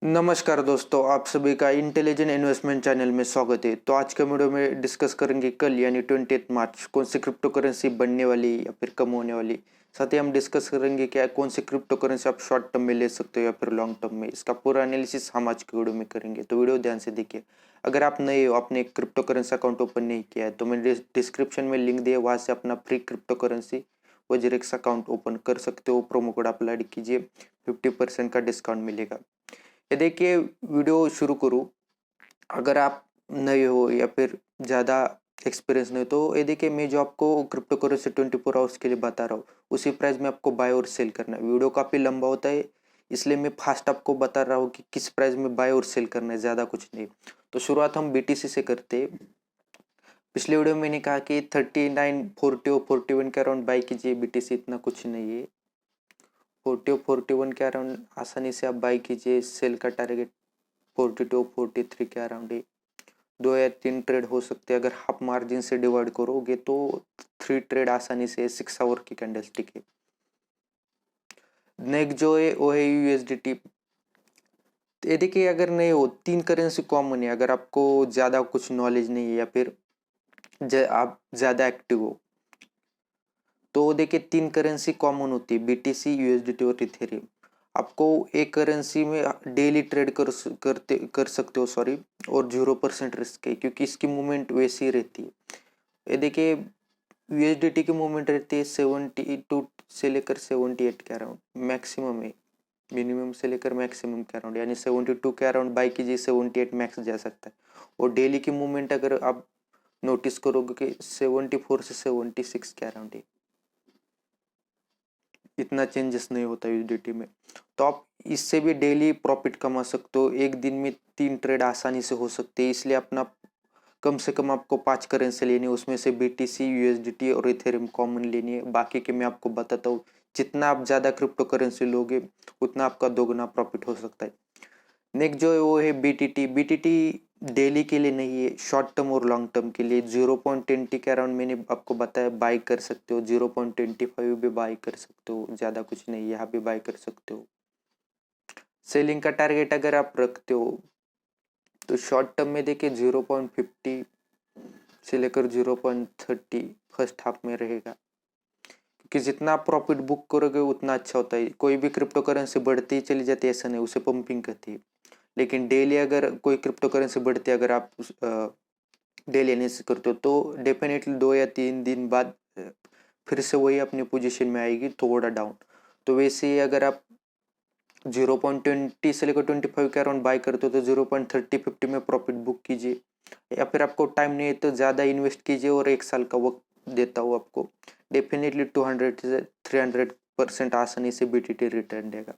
नमस्कार दोस्तों, आप सभी का इंटेलिजेंट इन्वेस्टमेंट चैनल में स्वागत है। तो आज के वीडियो में डिस्कस करेंगे कल यानी 20 मार्च कौन सी क्रिप्टो करेंसी बनने वाली या फिर कम होने वाली। साथ ही हम डिस्कस करेंगे क्या कौन सी क्रिप्टो करेंसी आप शॉर्ट टर्म में ले सकते हो या फिर लॉन्ग टर्म में। इसका पूरा एनालिसिस हम आज के वीडियो में करेंगे, तो वीडियो ध्यान से देखिए। अगर आप नए हो, आपने एक क्रिप्टो करेंसी अकाउंट ओपन नहीं किया है, तो मैंने डिस्क्रिप्शन में लिंक दिया, वहाँ से अपना free crypto currency WazirX account open कर सकते हो। प्रोमो कोड अप्लाई कीजिए, 50% का डिस्काउंट मिलेगा। ये देखिए, वीडियो शुरू करूँ। अगर आप नए हो या फिर ज़्यादा एक्सपीरियंस नहीं, तो ये देखिए, मैं जो आपको क्रिप्टो करेंसी 24 आवर्स के लिए बता रहा हूँ, उसी प्राइस में आपको बाय और सेल करना है। वीडियो काफ़ी लंबा होता है, इसलिए मैं फास्ट आपको बता रहा हूँ कि किस प्राइस में बाय और सेल करना है, ज़्यादा कुछ नहीं। तो शुरुआत हम बीटीसी से करते हैं। पिछले वीडियो में मैंने कहा कि 39, 40 और 41 के अराउंड बाय कीजिए बीटीसी, इतना कुछ नहीं है। 40 और 41 के अराउंड आसानी से आप बाय कीजिए। सेल का टारगेट 42, 43 के अराउंड है। 2 या 3 ट्रेड हो सकते हैं। अगर आप मार्जिन से डिवाइड करोगे तो 3 ट्रेड आसानी से 6 आवर की कैंडलस्टिक है। नेक्स्ट जो है वो है यूएसडीटी। ये देखिए, अगर नहीं हो, 3 करेंसी कॉमन है। अगर आपको ज़्यादा कुछ नॉलेज नहीं है या फिर आप ज़्यादा एक्टिव हो, तो देखिए 3 करेंसी कॉमन होती है, बीटीसी, यूएसडीटी और इथेरियम। आपको एक करेंसी में डेली ट्रेड कर सकते हो, सॉरी, और 0% रिस्क है, क्योंकि इसकी मूवमेंट वैसी ही रहती है। ये देखिए, यूएसडीटी की मूवमेंट रहती है 72 से लेकर 78 के अराउंड, मैक्सिमम है। मिनिमम से लेकर मैक्सिमम के अराउंड, यानी 72 के अराउंड बाई कीजिए, 78 मैक्स जा सकता है। और डेली की मूवमेंट अगर आप नोटिस करोगे कि 74 से 76 के अराउंड है, इतना चेंजेस नहीं होता यूएसडीटी में। तो आप इससे भी डेली प्रॉफिट कमा सकते हो। एक दिन में 3 ट्रेड आसानी से हो सकते हैं, इसलिए अपना कम से कम आपको 5 करेंसी लेनी है। उसमें से बीटीसी, यूएसडीटी और इथेरियम कॉमन लेनी है। बाकी के मैं आपको बताता हूँ। जितना आप ज़्यादा क्रिप्टो करेंसी लोगे, उतना आपका दोगुना प्रॉफिट हो सकता है। नेक्स्ट जो है वो है बीटीटी। बीटीटी डेली के लिए नहीं है, शॉर्ट टर्म और लॉन्ग टर्म के लिए। 0.20 के अराउंड मैंने आपको बताया, बाई कर सकते हो। 0.25 भी बाई कर सकते हो, ज़्यादा कुछ नहीं, यहाँ भी बाई कर सकते हो। सेलिंग का टारगेट अगर आप रखते हो, तो शॉर्ट टर्म में देखिए 0.50 से लेकर 0.30 फर्स्ट हाफ में रहेगा, क्योंकि जितना आप प्रॉफिट बुक करोगे उतना अच्छा होता है। कोई भी क्रिप्टो करेंसी बढ़ती ही चली जाती है ऐसा नहीं, उसे पंपिंग कहती है। लेकिन डेली अगर कोई क्रिप्टो करेंसी बढ़ती है, अगर आप डेली एनालिसिस करते हो, तो डेफिनेटली 2 या 3 दिन बाद फिर से वही अपनी पोजीशन में आएगी, थोड़ा डाउन। तो वैसे ही अगर आप 0.20 से लेकर 25 के अराउंड बाय करते हो, तो 0.30-50 में प्रॉफिट बुक कीजिए। या फिर आपको टाइम नहीं है तो ज़्यादा इन्वेस्ट कीजिए और 1 साल का वक्त देता हूँ आपको। डेफिनेटली 200 से 300% आसानी से बीटीटी रिटर्न देगा।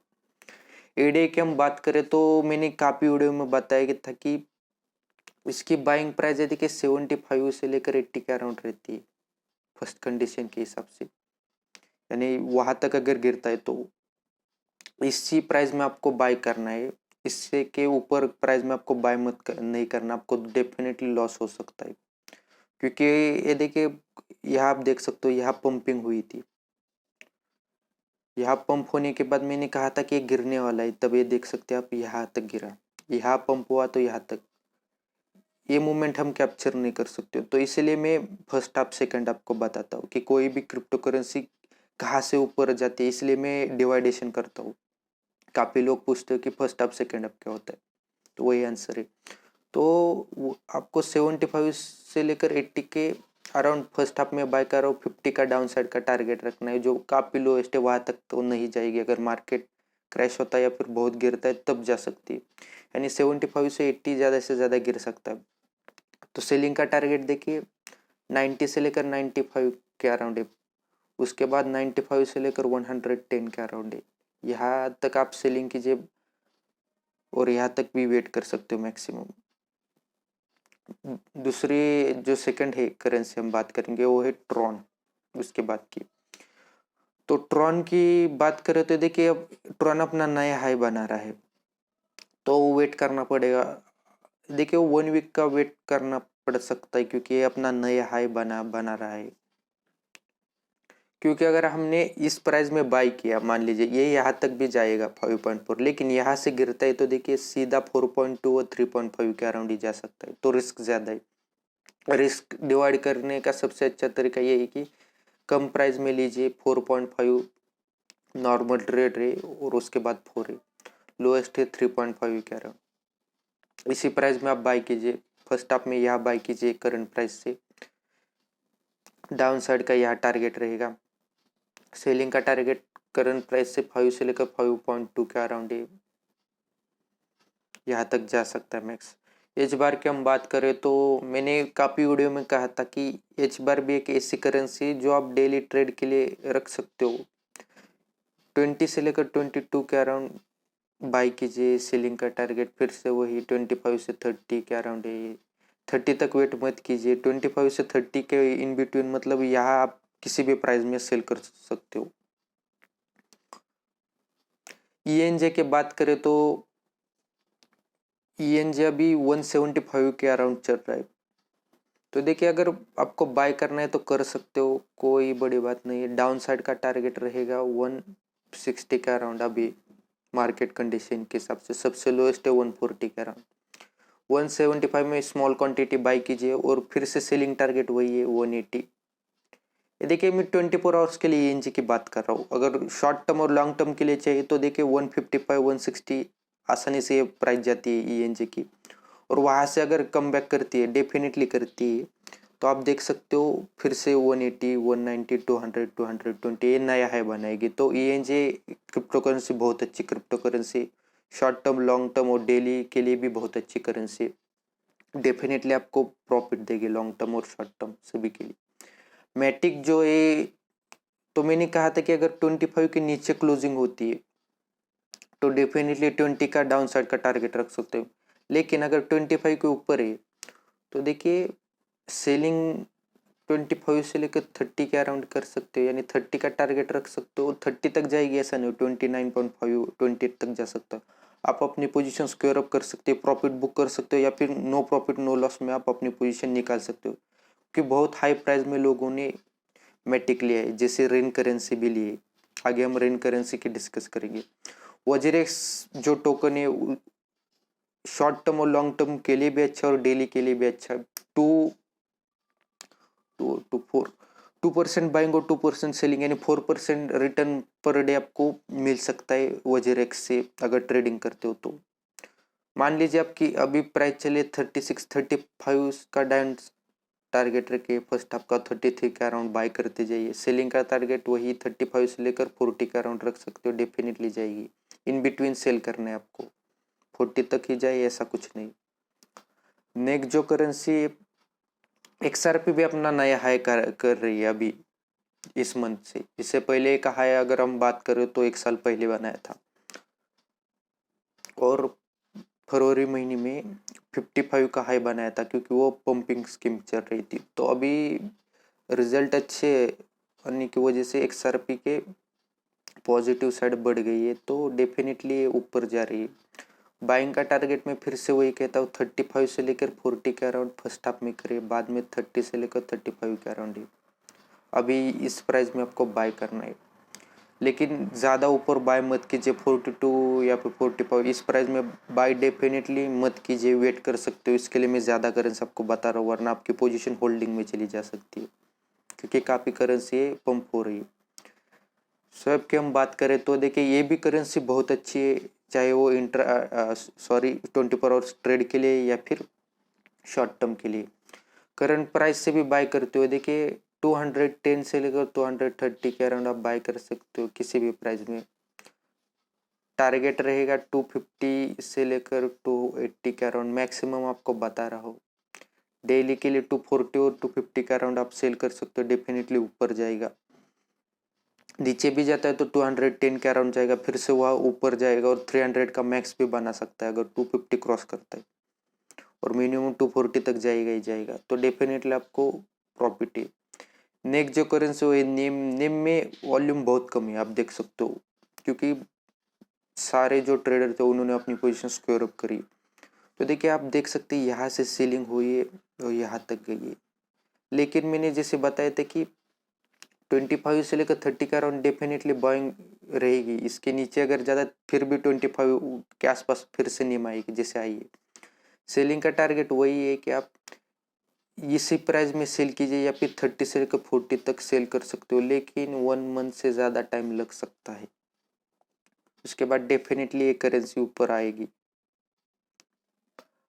एडीए की हम बात करें तो मैंने काफ़ी वीडियो में बताया कि था कि इसकी बाइंग प्राइस यदि कि 75 से लेकर 80 के अराउंड रहती है फर्स्ट कंडीशन के हिसाब से, यानी वहाँ तक अगर गिरता है तो इसी प्राइस में आपको बाय करना है। इससे के ऊपर प्राइस में आपको बाय नहीं करना, आपको डेफिनेटली लॉस हो सकता है। क्योंकि ये देखिए, यहाँ आप देख सकते हो, यहाँ पंपिंग हुई थी। यहाँ पंप होने के बाद मैंने कहा था कि ये गिरने वाला है, तब ये देख सकते हैं आप, यहाँ तक गिरा। यहाँ पंप हुआ तो यहाँ तक। ये मूवमेंट हम कैप्चर नहीं कर सकते। तो इसलिए मैं फर्स्ट हाफ सेकंड आपको बताता हूँ कि कोई भी क्रिप्टो करेंसी कहाँ से ऊपर जाती है, इसलिए मैं डिवाइडेशन करता हूँ। काफ़ी लोग पूछते हो कि फर्स्ट हाफ सेकंड हाफ क्या होता है, तो वही आंसर है। तो आपको 75 से लेकर 80 के अराउंड फर्स्ट हाफ में बाय करो। 50 का डाउन साइड का टारगेट रखना है, जो काफ़ी लोएस्ट है, वहाँ तक तो नहीं जाएगी। अगर मार्केट क्रैश होता है या फिर बहुत गिरता है तब जा सकती है, यानी 75 से 80 ज़्यादा से ज़्यादा गिर सकता है। तो सेलिंग का टारगेट देखिए 90 से लेकर 95 के अराउंड है। उसके बाद 95 से लेकर 110 के अराउंड है। यहाँ तक आप सेलिंग कीजिए और यहाँ तक भी वेट कर सकते हो मैक्सिमम। दूसरी जो सेकंड है करेंसी हम बात करेंगे वो है ट्रॉन। उसके बाद की, तो ट्रॉन की बात करें तो देखिए, अब ट्रॉन अपना नया हाई बना रहा है, तो वेट करना पड़ेगा। देखिए, 1 वीक का वेट करना पड़ सकता है, क्योंकि ये अपना नया हाई बना रहा है। क्योंकि अगर हमने इस प्राइस में बाई किया, मान लीजिए ये यहाँ तक भी जाएगा 5.4, लेकिन यहाँ से गिरता है तो देखिए सीधा 4.2 और 3.5 के अराउंड ही जा सकता है, तो रिस्क ज़्यादा है। रिस्क डिवाइड करने का सबसे अच्छा तरीका ये है कि कम प्राइस में लीजिए, 4.5 नॉर्मल ट्रेड है और उसके बाद 4 है, लोएस्ट है 3.5 के अराउंड। इसी प्राइस में आप बाई कीजिए, फर्स्ट आप में यहाँ बाई कीजिए करंट प्राइस से। डाउन साइड का यहाँ टारगेट रहेगा, सेलिंग का टारगेट करंट प्राइस से 5 से लेकर 5.2 के अराउंड है, यहाँ तक जा सकता है मैक्स। एच बार की हम बात करें तो मैंने काफ़ी वीडियो में कहा था कि एच बार भी एक ऐसी करेंसी जो आप डेली ट्रेड के लिए रख सकते हो। 20 से लेकर 22 के अराउंड बाई कीजिए, सेलिंग का टारगेट फिर से वही 25 से 30 के अराउंड है। 30 तक वेट मत कीजिए, 25 से 30 के इन बिटवीन, मतलब यहाँ आप किसी भी प्राइस में सेल कर सकते हो। ईएनजे की बात करें तो ईएनजे अभी 175 के अराउंड चल रहा है, तो देखिए अगर आपको बाय करना है तो कर सकते हो, कोई बड़ी बात नहीं है। डाउन साइड का टारगेट रहेगा 160 के अराउंड, अभी मार्केट कंडीशन के हिसाब से सबसे लोएस्ट है 140 के अराउंड। 175 में स्मॉल क्वांटिटी बाय कीजिए और फिर से सेलिंग टारगेट वही है 180। ये देखिए मैं 24 आवर्स के लिए ईएनजी की बात कर रहा हूँ, अगर शॉर्ट टर्म और लॉन्ग टर्म के लिए चाहिए तो देखिए 155 160 आसानी से प्राइस जाती है ईएनजी की, और वहाँ से अगर कम बैक करती है, डेफिनेटली करती है, तो आप देख सकते हो फिर से 180 190 200 220 ये नया हाई बनाएगी। तो ईएनजी क्रिप्टो करेंसी बहुत अच्छी crypto currency, short term long term और डेली के लिए भी बहुत अच्छी करेंसी, डेफिनेटली आपको प्रॉफिट देगी लॉन्ग टर्म और शॉर्ट टर्म सभी के लिए। मैटिक जो है, तो मैंने कहा था कि अगर 25 के नीचे क्लोजिंग होती है तो डेफिनेटली 20 का डाउन साइड का टारगेट रख सकते हो, लेकिन अगर 25 के ऊपर है तो देखिए सेलिंग 25 से लेकर 30 के अराउंड कर सकते हो, यानी 30 का टारगेट रख सकते हो। 30 तक जाएगी ऐसा नहीं, 29.5 28 तक जा सकता है। आप अपनी पोजीशन स्क्वायर अप कर सकते हो, प्रॉफिट बुक कर सकते हो, या फिर नो प्रॉफिट नो लॉस में आप अपनी पोजीशन निकाल सकते हो, क्योंकि बहुत हाई प्राइस में लोगों ने मैटिक लिया है, जैसे रेन करेंसी भी लिए। आगे हम रेन करेंसी की डिस्कस करेंगे। वजीरेक्स जो टोकन है शॉर्ट टर्म और लॉन्ग टर्म के लिए भी अच्छा और डेली के लिए भी अच्छा है। 2% बाइंग और 2% सेलिंग, यानी 4% रिटर्न पर डे आपको मिल सकता है वजीरेक्स से अगर ट्रेडिंग करते हो तो। मान लीजिए आपकी अभी प्राइस चले 36 35 का डाउन टारगेट रखिए, फर्स्ट आपका 33 के अराउंड बाय करते जाइए, सेलिंग का टारगेट वही 35 से लेकर 40 के अराउंड रख सकते हो, डेफिनेटली जाएगी। इन बिटवीन सेल करना है आपको, 40 तक ही जाए ऐसा कुछ नहीं। नेक्स्ट जो करेंसी XRP भी अपना नया हाई कर रही है अभी इस मंथ से, इससे पहले का हाई अगर हम बात करें तो 1 साल पहले बनाया था, और फरवरी महीने में 55 का हाई बनाया था, क्योंकि वो पंपिंग स्कीम चल रही थी। तो अभी रिजल्ट अच्छे आने की वजह से XRP के पॉजिटिव साइड बढ़ गई है, तो डेफिनेटली ऊपर जा रही है। बाइंग का टारगेट में फिर से वही कहता हूँ, 35 से लेकर 40 के अराउंड फर्स्ट हाफ में करे, बाद में 30 से लेकर 35 के अराउंड है। अभी इस प्राइस में आपको बाय करना है, लेकिन ज़्यादा ऊपर बाय मत कीजिए, 42 या फिर 45 इस प्राइस में बाय डेफिनेटली मत कीजिए, वेट कर सकते हो। इसके लिए मैं ज़्यादा करेंसी आपको बता रहा हूँ, वरना आपकी पोजीशन होल्डिंग में चली जा सकती है, क्योंकि काफ़ी करेंसी पंप हो रही है। स्वैप की हम बात करें तो देखिए ये भी करेंसी बहुत अच्छी है, चाहे वो 24 आवर्स ट्रेड के लिए या फिर शॉर्ट टर्म के लिए। करंट प्राइस से भी बाय करते हो, देखिए 210 से लेकर 230 के अराउंड आप बाय कर सकते हो किसी भी प्राइस में। टारगेट रहेगा 250 से लेकर 280 के अराउंड, मैक्सिमम आपको बता रहा हूँ। डेली के लिए 240 और 250 के अराउंड आप सेल कर सकते हो, डेफिनेटली ऊपर जाएगा। नीचे भी जाता है तो 210 के अराउंड जाएगा, फिर से वह ऊपर जाएगा और 300 का मैक्स भी बना सकता है अगर 250 क्रॉस करता है, और मिनिमम 240 तक जाएगा ही जाएगा, तो डेफिनेटली आपको प्रॉफिट है। नेक्स्ट जो करेंसी वो है निम। निम में वॉल्यूम बहुत कम है, आप देख सकते हो, क्योंकि सारे जो ट्रेडर थे उन्होंने अपनी पोजीशन स्क्वायर अप करी। तो देखिए आप देख सकते हैं यहाँ से सेलिंग हुई है और यहाँ तक गई है, लेकिन मैंने जैसे बताया था कि 25 से लेकर 30 के अराउंड डेफिनेटली बाइंग रहेगी। इसके नीचे अगर ज़्यादा फिर भी 25 के आसपास फिर से नीम आएगी जैसे आई है। सेलिंग का टारगेट वही है कि आप इसी प्राइस में सेल कीजिए या फिर 30 से लेकर 40 तक सेल कर सकते हो, लेकिन 1 मंथ से ज़्यादा टाइम लग सकता है। उसके बाद डेफिनेटली ये करेंसी ऊपर आएगी।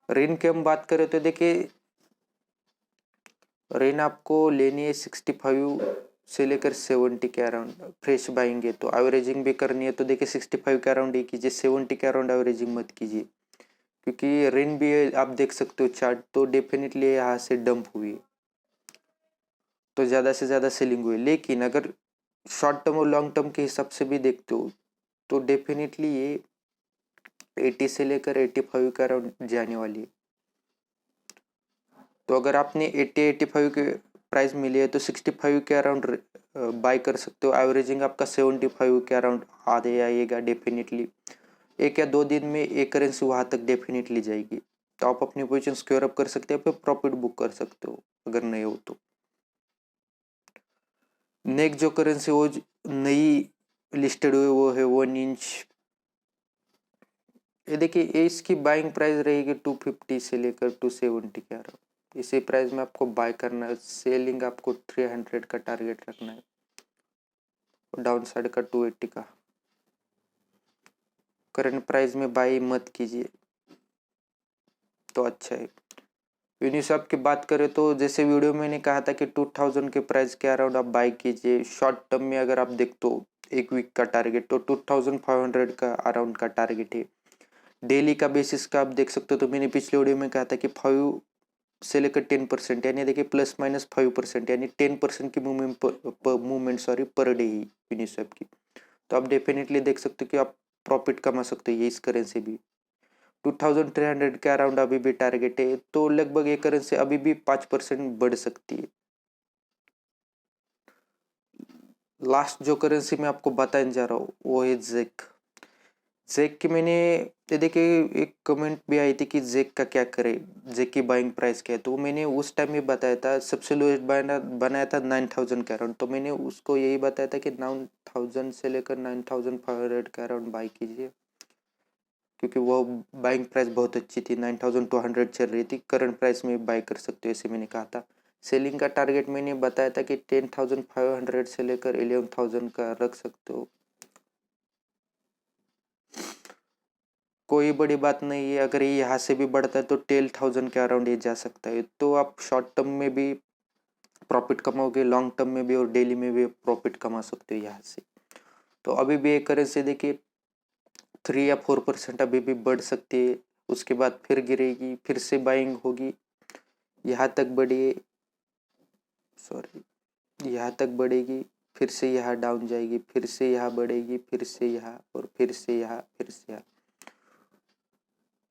रेन की हम बात करें तो देखिए रेन आपको लेनी है 65 से लेकर 70 के अराउंड फ्रेश बाइंग है, तो एवरेजिंग भी करनी है तो देखिए 65 के अराउंड ही कीजिए, 70 के अराउंड एवरेजिंग मत कीजिए, क्योंकि रेन भी आप देख सकते हो चार्ट तो डेफिनेटली यहाँ से डंप हुई है, तो ज़्यादा से ज़्यादा सेलिंग हुई। लेकिन अगर शॉर्ट टर्म और लॉन्ग टर्म के हिसाब से भी देखते हो तो डेफिनेटली ये 80 से लेकर 85 के अराउंड जाने वाली है। तो अगर आपने 80-85 के प्राइस मिली है तो 65 के अराउंड बाय कर सकते हो। एवरेजिंग आपका 75 के अराउंड आधे आएगा डेफिनेटली। 1 या 2 दिन में एक करेंसी वहाँ तक डेफिनेटली जाएगी, तो आप अपनी पोजीशन स्क्योर अप कर सकते हो, फिर प्रॉफिट बुक कर सकते हो अगर नहीं हो तो। नेक्स्ट जो करेंसी वो नई लिस्टेड हुई वो है 1 इंच। ये देखिए इसकी बाइंग प्राइस रहेगी 250 से लेकर 270 के अराउंड। इसी प्राइस में आपको बाय करना है। सेलिंग आपको 300 का टारगेट रखना है और डाउन साइड का 280 का। करंट प्राइस में बाय मत कीजिए तो अच्छा है। यूनिसॉप की बात करें तो जैसे वीडियो में मैंने कहा था कि 2000 के प्राइस के अराउंड आप बाय कीजिए। शॉर्ट टर्म में अगर आप देख तो एक वीक का टारगेट तो 2500 का अराउंड का टारगेट है। डेली का बेसिस का आप देख सकते हो, तो मैंने पिछले वीडियो में कहा था कि 5 से लेकर 10% यानी देखिए ±5% यानी 10% की मूवमेंट पर डे ही यूनिसॉप की, तो आप डेफिनेटली देख सकते हो कि आप प्रॉफिट कमा सकते हो ये इस करेंसी भी। 2300 के अराउंड अभी भी टारगेट है, तो लगभग ये करेंसी अभी भी 5% बढ़ सकती है। लास्ट जो करेंसी मैं आपको बताने जा रहा हूँ वो है जेक। जेक की मैंने ये देखिए एक कमेंट भी आई थी कि जेक का क्या करे, जेक की बाइंग प्राइस क्या है, तो मैंने उस टाइम ये बताया था सबसे लोएस्ट बनाया था 9000 के अराउंड, तो मैंने उसको यही बताया था कि 9000 से लेकर 9500 के अराउंड बाई कीजिए, क्योंकि वो बाइंग प्राइस बहुत अच्छी थी, 9200 चल रही थी। करंट प्राइस में बाय कर सकते हो ऐसे मैंने कहा था। सेलिंग का टारगेट मैंने बताया था कि 10,500 से लेकर 11,000 का रख सकते हो। कोई बड़ी बात नहीं है, अगर ये यहाँ से भी बढ़ता है तो 10,000 के अराउंड ये जा सकता है, तो आप शॉर्ट टर्म में भी प्रॉफिट कमाओगे, लॉन्ग टर्म में भी और डेली में भी प्रॉफिट कमा सकते हो यहाँ से। तो अभी भी एक करेंसी देखिए 3 या 4% अभी भी बढ़ सकती है, उसके बाद फिर गिरेगी, फिर से बाइंग होगी, यहाँ तक बढ़ी, सॉरी यहाँ तक बढ़ेगी, फिर से यहाँ डाउन जाएगी, फिर से यहाँ बढ़ेगी, फिर से यहाँ और फिर से यहाँ, फिर से यहाँ।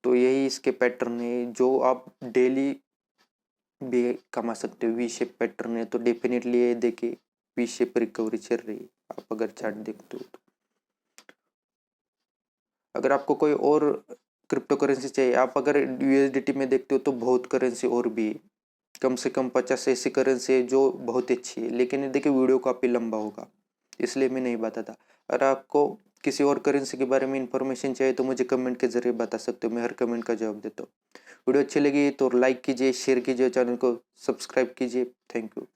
तो यही इसके पैटर्न है जो आप डेली भी कमा सकते हो। वी शेप पैटर्न है, तो डेफिनेटली ये देखिए वी शेप रिकवरी चल रही है आप अगर चार्ट देखते हो तो। अगर आपको कोई और क्रिप्टो करेंसी चाहिए, आप अगर यूएसडीटी में देखते हो तो बहुत करेंसी और भी है, कम से कम 50 ऐसी करेंसी है जो बहुत अच्छी है, लेकिन देखिए वीडियो काफ़ी लंबा होगा इसलिए मैं नहीं बताता। अगर आपको किसी और करेंसी के बारे में इंफॉर्मेशन चाहिए तो मुझे कमेंट के जरिए बता सकते हो, मैं हर कमेंट का जवाब देता हूँ। वीडियो अच्छी लगी तो लाइक कीजिए, शेयर कीजिए, चैनल को सब्सक्राइब कीजिए। Thank you.